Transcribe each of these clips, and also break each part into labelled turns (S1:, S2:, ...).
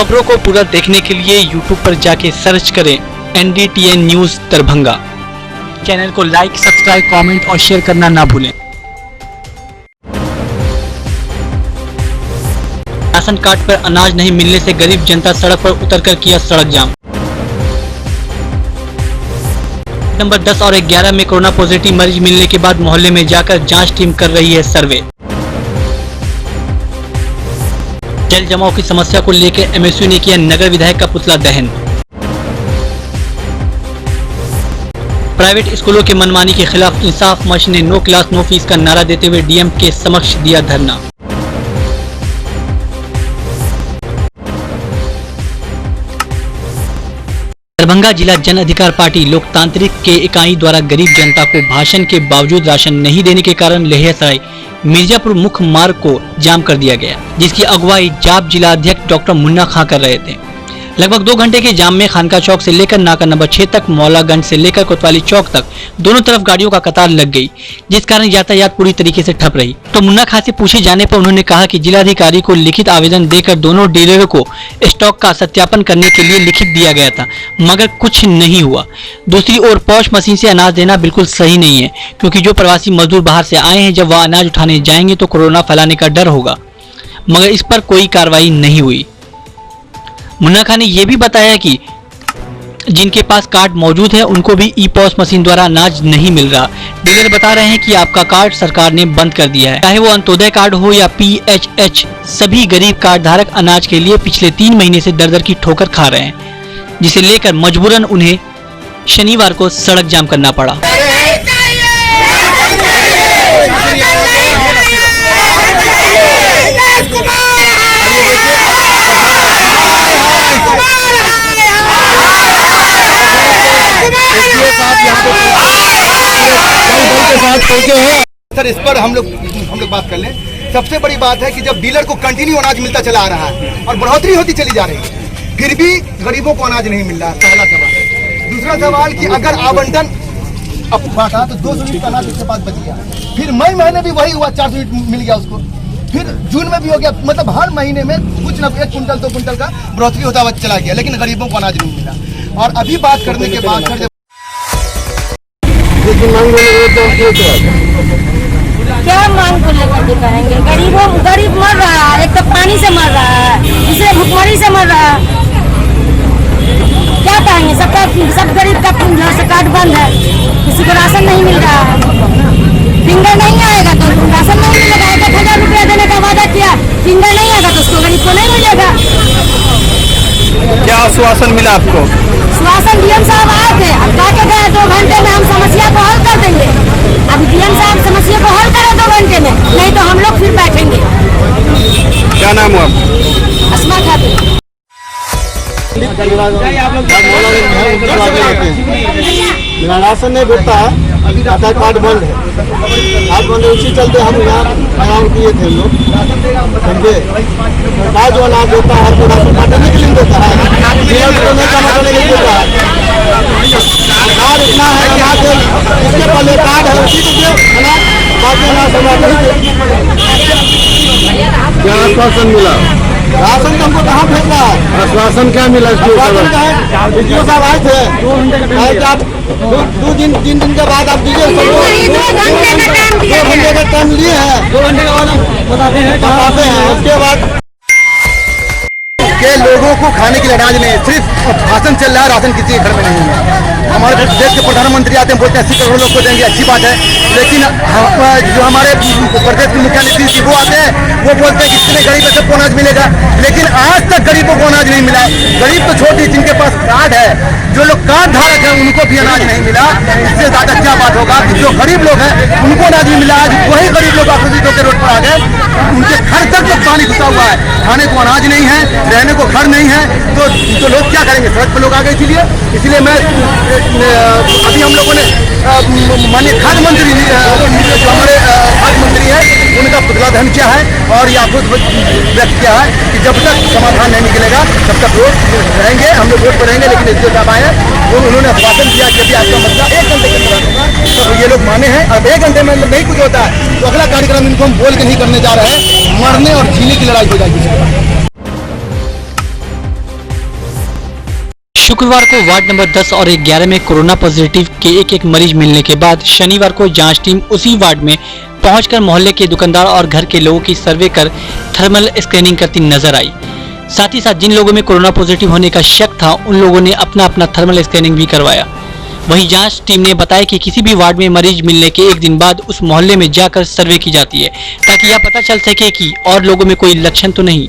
S1: खबरों को पूरा देखने के लिए YouTube पर जाके सर्च करें NDTN न्यूज दरभंगा। चैनल को लाइक, सब्सक्राइब, कमेंट और शेयर करना ना भूलें। राशन कार्ड पर अनाज नहीं मिलने से गरीब जनता सड़क पर उतरकर किया सड़क जाम। नंबर 10 और 11 में कोरोना पॉजिटिव मरीज मिलने के बाद मोहल्ले में जाकर जांच टीम कर रही है सर्वे। जल जमाव की समस्या को लेकर MSU ने किया नगर विधायक का पुतला दहन। प्राइवेट स्कूलों के मनमानी के खिलाफ इंसाफ मंच ने नो क्लास नो फीस का नारा देते हुए DM के समक्ष दिया धरना। दरभंगा जिला जन अधिकार पार्टी लोकतांत्रिक के इकाई द्वारा गरीब जनता को भाषण के बावजूद राशन नहीं देने के कारण लहेरियासराय मिर्जापुर मुख्य मार्ग को जाम कर दिया गया, जिसकी अगुवाई जाप जिला अध्यक्ष डॉक्टर मुन्ना खां कर रहे थे। लगभग 2 घंटे के जाम में खानका चौक से लेकर नाका नंबर 6 तक, मौलागंज से लेकर कोतवाली चौक तक दोनों तरफ गाड़ियों का कतार लग गई, जिस कारण यातायात पूरी तरीके से ठप रही। तो मुन्ना खां से पूछे जाने पर उन्होंने कहा कि जिलाधिकारी को लिखित आवेदन देकर दोनों डीलरों को स्टॉक का सत्यापन करने के लिए लिखित दिया गया था, मगर कुछ नहीं हुआ। दूसरी ओर पॉश मशीन से अनाज देना बिल्कुल सही नहीं है, क्योंकि जो प्रवासी मजदूर बाहर से आए हैं, जब वह अनाज उठाने जाएंगे तो कोरोना फैलाने का डर होगा, मगर इस पर कोई कार्रवाई नहीं हुई। मुन्ना खां ने यह भी बताया कि जिनके पास कार्ड मौजूद है उनको भी ई-पॉस मशीन द्वारा अनाज नहीं मिल रहा। डीलर बता रहे हैं कि आपका कार्ड सरकार ने बंद कर दिया है, चाहे वो अंत्योदय कार्ड हो या PHH। सभी गरीब कार्ड धारक अनाज के लिए पिछले 3 महीने से दर दर की ठोकर खा रहे हैं, जिसे लेकर मजबूरन उन्हें शनिवार को सड़क जाम करना पड़ा।
S2: सर, इस पर हम लोग बात कर लें। सबसे बड़ी बात है कि जब डीलर को कंटिन्यू अनाज मिलता चला आ रहा है और बढ़ोतरी होती चली जा रही है, फिर भी गरीबों को अनाज नहीं मिल रहा, पहला सवाल। दूसरा सवाल कि अगर आवंटन अब बांटा तो 200 यूनिट का अनाज उसके पास बच गया, फिर मई महीने भी वही हुआ, 400 यूनिट मिल गया उसको, फिर जून में भी हो गया। मतलब हर महीने में कुछ न 1 कुंटल 2 कुंटल का बढ़ोतरी होता हुआ चला गया, लेकिन गरीबों को अनाज नहीं मिला। और अभी बात करने के बाद सर
S3: क्या मांग को लेकर के कहेंगे? गरीब मर रहा है, एक तो पानी से मर रहा है, दूसरे भुखमरी से मर रहा है। क्या कहेंगे? सब गरीब का कार्ड बंद है, किसी को राशन नहीं मिल रहा है। फिंगर नहीं आएगा तो राशन नहीं मिलेगा। 1000 रुपया देने का वादा किया, फिंगर नहीं आएगा तो उसको गरीब को नहीं मिलेगा।
S4: क्या आश्वासन मिला आपको?
S3: आश्वासन DM साहब आए थे, अब जाके गए 2 घंटे में हम समस्या को हल कर देंगे। अब DM साहब समस्या को हल करें 2 घंटे में, नहीं तो हम लोग फिर बैठेंगे।
S4: क्या नाम हुआ?
S3: अस्मा खातून।
S5: मेरा राशन नहीं भेजता है, आधार कार्ड बंद है, कार्ड बंद है, उसी चलते हम यहाँ आराम किए थे। हम लोग समझे, सरकार जो अनाज देता है तो राशन काटने के लिए देता है, तो नहीं जमा करने के लिए देता है। कार्ड इतना है, अनाज इसके पहले कार्ड है उसी को अनाज, बाकी अनाज समाज नहीं। क्या आश्वासन मिला? राशन तो हमको कहाँ भेज रहा है? आश्वासन क्या मिला? वीडियो साहब आए थे, आप 2 दिन के बाद आप दीजिए। 2 घंटे का टाइम लिए हैं, 2 घंटे के बाद बताते हैं। उसके बाद
S2: के लोगों को खाने के लिए अनाज नहीं, सिर्फ भाषण चल रहा है, राशन किसी के घर में नहीं है। हमारे देश के प्रधानमंत्री आते हैं, बोलते हैं 80 करोड़ लोग को देंगे, अच्छी बात है, लेकिन जो हमारे प्रदेश के मुखिया नीतीश जी वो आते हैं, वो बोलते हैं कि इतने गरीब है सबको अनाज मिलेगा, लेकिन आज तक गरीबों को अनाज नहीं मिला। गरीब तो छोटी, जिनके पास कार्ड है, जो लोग कार्ड धारक है, उनको भी अनाज नहीं मिला। इससे ज्यादा क्या बात होगा कि जो गरीब लोग हैं उनको अनाज नहीं मिला। आज वही गरीब लोग आक्रोशित होकर रोड पर आ गए, उनके घर तक तो पानी घुसा हुआ है, खाने को अनाज नहीं है, रहने को घर नहीं है, तो लोग क्या करेंगे? सड़क पर लोग आ गए। इसलिए मैं अभी हम लोगों ने माननीय खाद्य मंत्री जो हमारे खाद्य मंत्री है उनका पुतला दहन किया है और यह आक्रोश व्यक्त किया है कि जब तक समाधान नहीं निकलेगा तब तक रोड रहेंगे, हम लोग रोड पर रहेंगे। लेकिन एसडीओ साहब आए हैं, उन्होंने आश्वासन दिया कि अभी आपका मसला 1 घंटे के अंदर होगा, तो ये लोग माने हैं। अब 1 घंटे में नहीं कुछ होता है तो अगला कार्यक्रम इनको हम बोल के नहीं करने जा रहे हैं, मरने और जीने की लड़ाई हो जाएगी।
S1: शुक्रवार को वार्ड नंबर 10 और 11 में कोरोना पॉजिटिव के एक मरीज मिलने के बाद शनिवार को जांच टीम उसी वार्ड में पहुंचकर मोहल्ले के दुकानदार और घर के लोगों की सर्वे कर थर्मल स्क्रीनिंग करती नजर आई। साथ ही साथ जिन लोगों में कोरोना पॉजिटिव होने का शक था उन लोगों ने अपना थर्मल स्कैनिंग भी करवाया। वहीं जांच टीम ने बताया कि किसी भी वार्ड में मरीज मिलने के एक दिन बाद उस मोहल्ले में जाकर सर्वे की जाती है ताकि यह पता चल सके कि और लोगों में कोई लक्षण तो नहीं।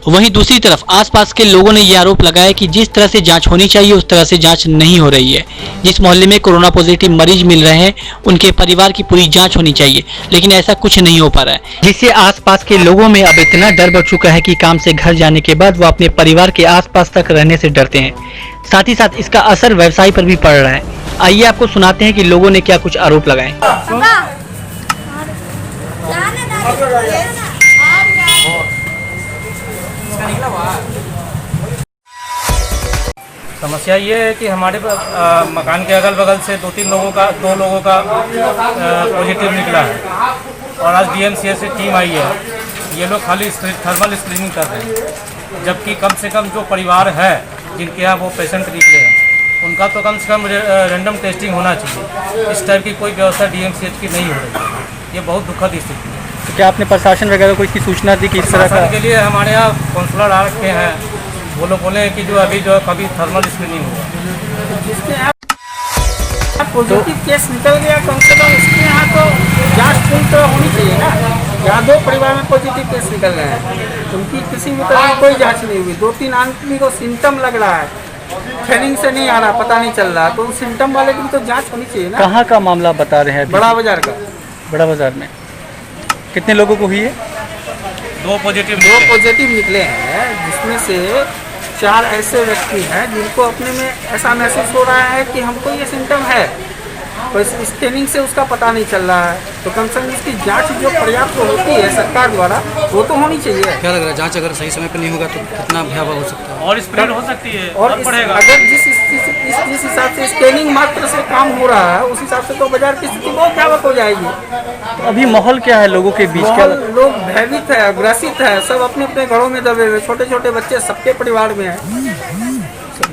S1: वहीं दूसरी तरफ आसपास के लोगों ने यह आरोप लगाया कि जिस तरह से जांच होनी चाहिए उस तरह से जांच नहीं हो रही है। जिस मोहल्ले में कोरोना पॉजिटिव मरीज मिल रहे हैं उनके परिवार की पूरी जांच होनी चाहिए, लेकिन ऐसा कुछ नहीं हो पा रहा है, जिससे आसपास के लोगों में अब इतना डर बढ़ चुका है कि काम से घर जाने के बाद वो अपने परिवार के आसपास तक रहने से डरते हैं। साथ ही साथ इसका असर व्यवसाय पर भी पड़ रहा है। आइए आपको सुनाते हैं कि लोगों ने क्या कुछ आरोप लगाए।
S6: समस्या ये है कि हमारे मकान के अगल बगल से दो लोगों का पॉजिटिव निकला है और आज डीएमसीएच से टीम आई है। ये लोग खाली थर्मल स्क्रीनिंग कर रहे हैं, जबकि कम से कम जो परिवार है जिनके यहाँ वो पेशेंट निकले हैं उनका तो कम से कम रैंडम टेस्टिंग होना चाहिए। इस टाइप की कोई व्यवस्था डीएमसीएच की नहीं हो रही है। ये बहुत दुखद स्थिति है।
S1: तो क्या आपने प्रशासन वगैरह को इसकी सूचना दी कि इस तरह का
S6: के लिए हमारे यहाँ काउंसलर आ रखे हैं, वो लोग बोले हैं कि जो अभी कभी थर्मल स्क्रीनिंग हुआ
S7: जिसके यहाँ पॉजिटिव केस निकल गया कम से कम उसके यहाँ तो जांच पूरी तरह होनी चाहिए ना। यहाँ 2 परिवार में पॉजिटिव केस निकल गए हैं, उनकी किसी भी तरह की कोई जांच नहीं हुई। 2-3 आदमी को सिम्टम लग रहा है, ट्रेनिंग से नहीं आ रहा, पता नहीं चल रहा, तो उन सिम्टम वाले की भी तो जाँच होनी चाहिए ना।
S1: कहाँ का मामला बता रहे हैं?
S7: बड़ा बाजार का।
S1: बड़ा बाजार में कितने लोगों को हुई है?
S6: 2 पॉजिटिव
S7: निकले हैं, जिसमें से 4 ऐसे व्यक्ति हैं जिनको अपने में ऐसा महसूस हो रहा है कि हमको ये सिम्टम है, तो इस स्कैनिंग से उसका पता नहीं चल रहा है। तो कम से कम इसकी जांच जो पर्याप्त होती है सरकार द्वारा वो तो होनी चाहिए।
S8: क्या लग रहा है जांच अगर सही समय पर नहीं होगा तो कितना भयावह हो सकता है
S6: और स्प्रेड हो सकती है
S7: और अगर जिस हिसाब से स्कैनिंग मात्र से काम हो रहा है उस हिसाब से तो बाजार की स्थिति बहुत भयावह हो जाएगी।
S1: तो अभी माहौल क्या है लोगों के बीच? क्या
S7: लोग भयभीत है, ग्रसित है, सब अपने अपने घरों में दबे हुए, छोटे छोटे बच्चे सबके परिवार में है।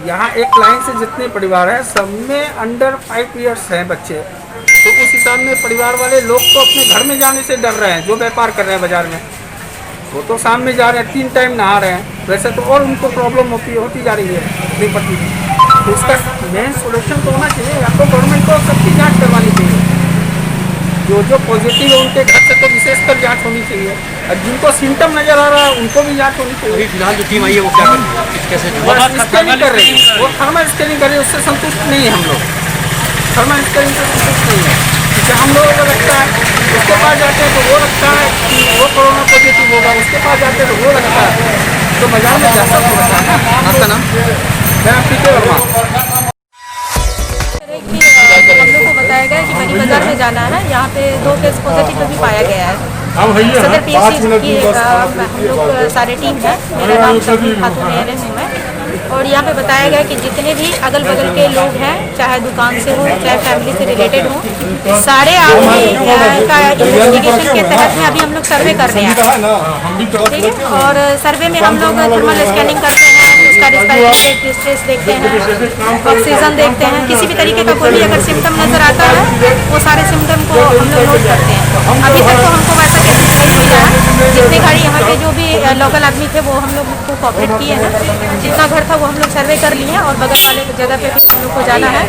S7: यहाँ एक लाइन से जितने परिवार हैं सब में अंडर 5 इयर्स हैं बच्चे, तो उस हिसाब में परिवार वाले लोग तो अपने घर में जाने से डर रहे हैं। जो व्यापार कर रहे हैं बाजार में वो तो शाम में जा रहे हैं, 3 टाइम नहा रहे हैं, वैसे तो और उनको प्रॉब्लम होती जा रही है दिन प्रतिदिन। तो इसका मेन सोल्यूशन तो होना चाहिए, या तो गवर्नमेंट को सबकी जाँच करवानी चाहिए। जो पॉजिटिव है उनके घर से तो विशेषकर जांच होनी चाहिए, और जिनको सिम्टम नजर आ रहा है उनको भी जांच होनी चाहिए।
S8: फिलहाल जो टीम आई है वो क्या कर रही है, कैसे
S7: स्कैनिंग कर रही है, वो थर्मल स्कैनिंग कर रही है, उससे संतुष्ट नहीं है हम लोग। थर्मल स्कैनिंग से संतुष्ट नहीं है, जैसे हम लोगों को लगता है उसके पास जाते हैं तो वो लगता है कि वो कोरोना पॉजिटिव होगा, उसके पास जाते हैं तो वो लगता है, तो बाजार में जैसा होता है ना। आपका नाम? मैं पीके वर्मा।
S9: हम लोग को बताया गया कि बड़ी बाजार में जाना है, यहाँ पे 2 केस पॉजिटिव भी पाया गया है। सदर पीएससी की हम लोग सारे टीम है, मेरा नाम शबीर खातून है और यहाँ पे बताया गया कि जितने भी अगल बगल के लोग हैं, चाहे दुकान से हो चाहे फैमिली से रिलेटेड हो, सारे आदमी का इन्वेस्टिगेशन के तहत में अभी हम लोग सर्वे कर रहे हैं, ठीक है। और सर्वे में हम लोग थर्मल स्कैनिंग करते हैं, उसका रेस्पिरेटरी डिस्ट्रेस देखते हैं, ऑक्सीजन देखते हैं, किसी भी तरीके का कोई भी अगर सिम्टम नजर आता है वो सारे सिम्टम को हम लोग नोट करते हैं। अभी तक तो हमको वैसा केसेस नहीं मिला है। जितने गाड़ी यहाँ पे जो भी लोकल आदमी थे वो हम लोग को कोऑपरेट किए हैं, जितना घर था वो हम लोग सर्वे कर लिए और बगल वाले जगह पे भी हम लोग को जाना है।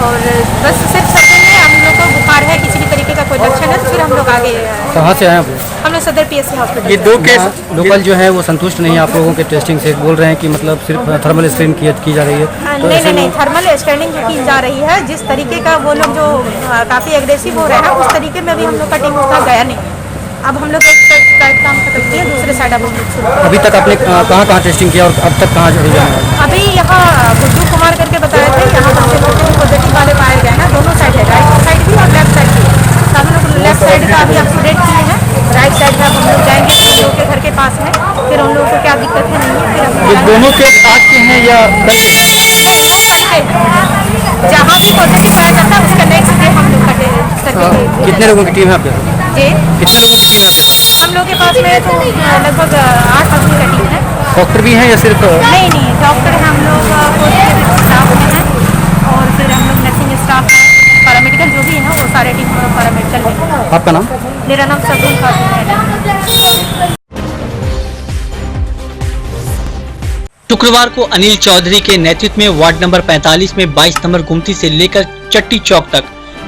S9: और बस सिर्फ सर्वे में हम लोग को बुखार है, किसी भी तरीके का कोई लक्षण है तो फिर हम लोग आगे।
S8: कहाँ से आए आप?
S9: हम लोग सदर पीएससी हॉस्पिटल।
S8: ये 2 केस लोकल जो है वो संतुष्ट नहीं है आप लोगों के टेस्टिंग से, बोल रहे हैं कि मतलब सिर्फ थर्मल स्क्रीन की जा रही है। तो
S9: नहीं, थर्मल स्कैनिंग जो की जा रही है, जिस तरीके का वो लोग जो काफ़ी एग्रेसिव हो रहे हैं उस तरीके में भी हम लोग का टीम उतना गया नहीं। अब हम लोग एक साइड काम खत्म किया, दूसरे साइड अब हम लोग शुरू।
S8: अभी तक आपने कहाँ टेस्टिंग किया और अब तक कहाँ जाना है?
S9: अभी यहाँ गुड्डू कुमार करके बताए थे, यहाँ पर पॉजिटिव वाले पाए गए हैं, दोनों साइड है, राइट साइड भी और लेफ्ट साइड भी। तो हम लोग लेफ्ट साइड का अभी अप टू डेट किए हैं, राइट साइड का हम लोग जाएंगे हम लोग के घर के पास में, फिर हम लोगों को क्या दिक्कत है नहीं है। फिर
S1: ये दोनों केस आज के हैं या
S9: जहाँ भी पॉजिटिव पाया जाता है उसका नेक्स्ट डे हम लोग का
S8: कितने लोगों की टीम है आपके?
S9: जी
S8: कितने लोगों की टीम है आपके पास?
S9: हम लोग के पास में तो लगभग 8 आदमी का टीम है।
S8: डॉक्टर भी हैं या सिर्फ?
S9: नहीं डॉक्टर हम लोग स्टाफ में हैं और फिर हम लोग नर्सिंग स्टाफ हैं, पैरामेडिकल जो भी है ना वो सारे टीम पैरामेडिकल में।
S8: आपका नाम?
S9: मेरा नाम सबून खातून है।
S1: शुक्रवार को अनिल चौधरी के नेतृत्व में वार्ड नंबर 45 में 22 नंबर गुमती से लेकर चट्टी चौक तक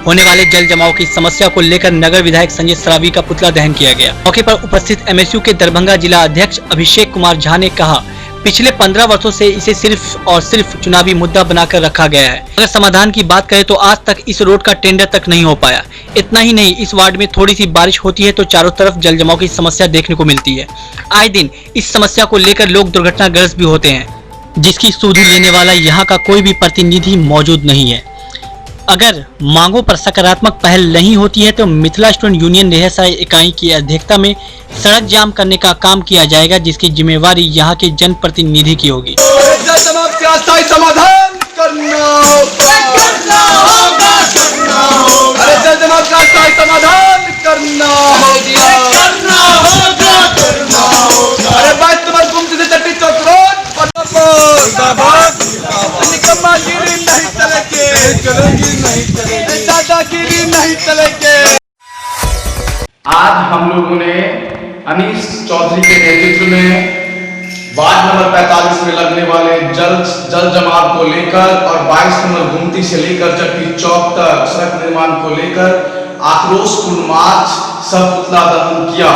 S1: होने वाले जल जमाव की समस्या को लेकर नगर विधायक संजय सरावी का पुतला दहन किया गया। मौके पर उपस्थित एमएसयू के दरभंगा जिला अध्यक्ष अभिषेक कुमार झा ने कहा, पिछले 15 वर्षों से इसे सिर्फ और सिर्फ चुनावी मुद्दा बनाकर रखा गया है। अगर समाधान की बात करें तो आज तक इस रोड का टेंडर तक नहीं हो पाया। इतना ही नहीं, इस वार्ड में थोड़ी सी बारिश होती है तो चारों तरफ जल जमाव की समस्या देखने को मिलती है। आए दिन इस समस्या को लेकर लोग दुर्घटनाग्रस्त भी होते हैं, जिसकी सुधि लेने वाला यहाँ का कोई भी प्रतिनिधि मौजूद नहीं है। अगर मांगों पर सकारात्मक पहल नहीं होती है तो मिथिला स्टूडेंट यूनियन लेहसराय इकाई की अध्यक्षता में सड़क जाम करने का काम किया जाएगा, जिसकी जिम्मेवारी यहाँ के जनप्रतिनिधि की होगी।
S2: समाधान करना अरे बात तुम्हारे गुमती से चट्टी चौक रोड दादागिरी नहीं चलेगी।
S4: आज हम लोगों ने अनिल चौधरी के नेतृत्व में वार्ड नंबर 45 में लगने वाले जल जमाव को लेकर और 22 नंबर गुमती से लेकर चट्टी चौक तक सड़क निर्माण को लेकर आक्रोशपूर्ण मार्च सब पुतला दहन किया।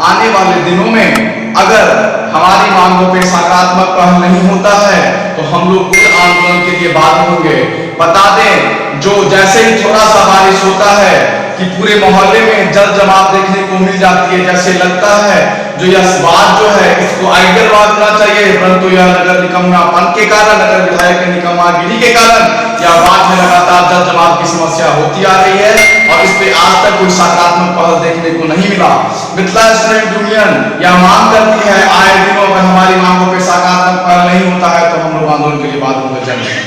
S4: आने वाले दिनों में अगर हमारी मांगों पे सकारात्मक पहल नहीं होता है तो हम लोग पूरे आंदोलन के लिए बाध्य होंगे। बता दें, जो जैसे ही थोड़ा सा बारिश होता है कि पूरे मोहल्ले में जल जमाव देखने को मिल जाती है, जैसे लगता है जो यह बात जो है इसको आइडियल बात करना चाहिए, परंतु यह नगर निगमनापन के कारण, नगर विधायक के निकम्मागिरी के कारण यह बात में लगातार जल जमाव की समस्या होती आ रही है और इस पे आज तक कोई सकारात्मक पहल देखने को नहीं मिला। मिथिला स्टूडेंट यूनियन यह मांग करती है, आए दिनों में हमारी मांगों पे सकारात्मक पहल नहीं होता है तो हम लोग आंदोलन के लिए बात होकर चलेंगे।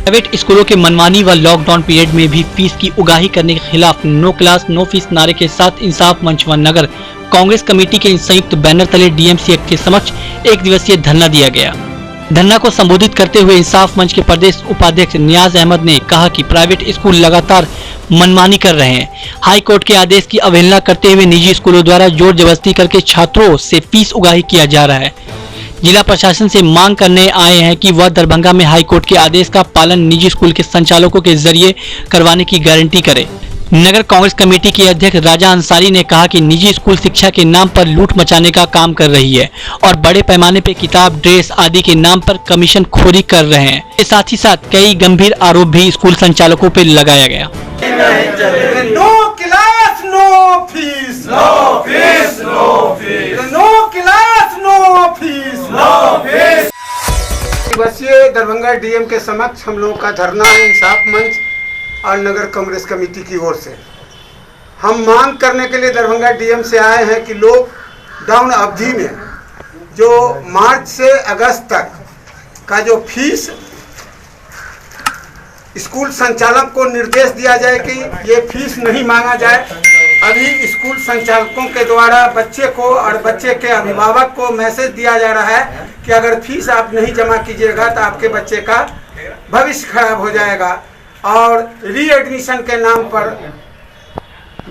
S1: प्राइवेट स्कूलों के मनमानी व लॉकडाउन पीरियड में भी फीस की उगाही करने के खिलाफ नो क्लास नो फीस नारे के साथ इंसाफ मंच व नगर कांग्रेस कमेटी के संयुक्त बैनर तले डीएमसी के समक्ष एक दिवसीय धरना दिया गया। धरना को संबोधित करते हुए इंसाफ मंच के प्रदेश उपाध्यक्ष नियाज अहमद ने कहा कि प्राइवेट स्कूल लगातार मनमानी कर रहे हैं। हाई कोर्ट के आदेश की अवहेलना करते हुए निजी स्कूलों द्वारा जोर जबरदस्ती करके छात्रों से फीस उगाही किया जा रहा है। जिला प्रशासन से मांग करने आए हैं कि वह दरभंगा में हाई कोर्ट के आदेश का पालन निजी स्कूल के संचालकों के जरिए करवाने की गारंटी करे। नगर कांग्रेस कमेटी के अध्यक्ष राजा अंसारी ने कहा कि निजी स्कूल शिक्षा के नाम पर लूट मचाने का काम कर रही है और बड़े पैमाने पर किताब, ड्रेस आदि के नाम पर कमीशन खोरी कर रहे हैं। इसके साथ ही साथ कई गंभीर आरोप भी स्कूल संचालकों पर लगाया गया।
S5: No class no fees, no fees, no fees, no class no fees, no fees. दिवसीय दरभंगा डीएम के समक्ष हम लोगों का धरना है इंसाफ मंच और नगर कांग्रेस कमेटी की ओर से। हम मांग करने के लिए दरभंगा डीएम से आए हैं कि लॉकडाउन अवधि में जो मार्च से अगस्त तक का जो फीस स्कूल संचालक को निर्देश दिया जाए कि ये फीस नहीं मांगा जाए। अभी स्कूल संचालकों के द्वारा बच्चे को और बच्चे के अभिभावक को मैसेज दिया जा रहा है कि अगर फीस आप नहीं जमा कीजिएगा तो आपके बच्चे का भविष्य खराब हो जाएगा और रीएडमिशन के नाम पर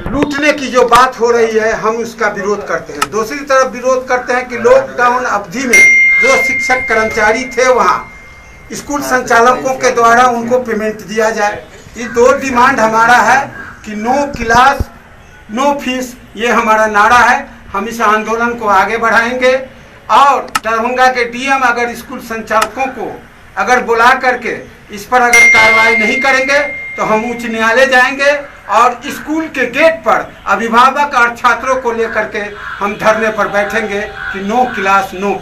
S5: लूटने की जो बात हो रही है हम उसका विरोध करते हैं। दूसरी तरफ विरोध करते हैं कि लॉकडाउन अवधि में जो शिक्षक कर्मचारी थे वहाँ स्कूल संचालकों के द्वारा उनको पेमेंट दिया जाए। ये दो डिमांड हमारा है कि नो क्लास नो फीस, ये हमारा नारा है। हम इस आंदोलन को आगे बढ़ाएंगे और दरभंगा के डीएम अगर स्कूल संचालकों को अगर बुला करके इस पर अगर कार्रवाई नहीं करेंगे तो हम उच्च न्यायालय जाएंगे और स्कूल के गेट पर अभिभावक और छात्रों को लेकर के हम धरने पर बैठेंगे कि नो क्लास नो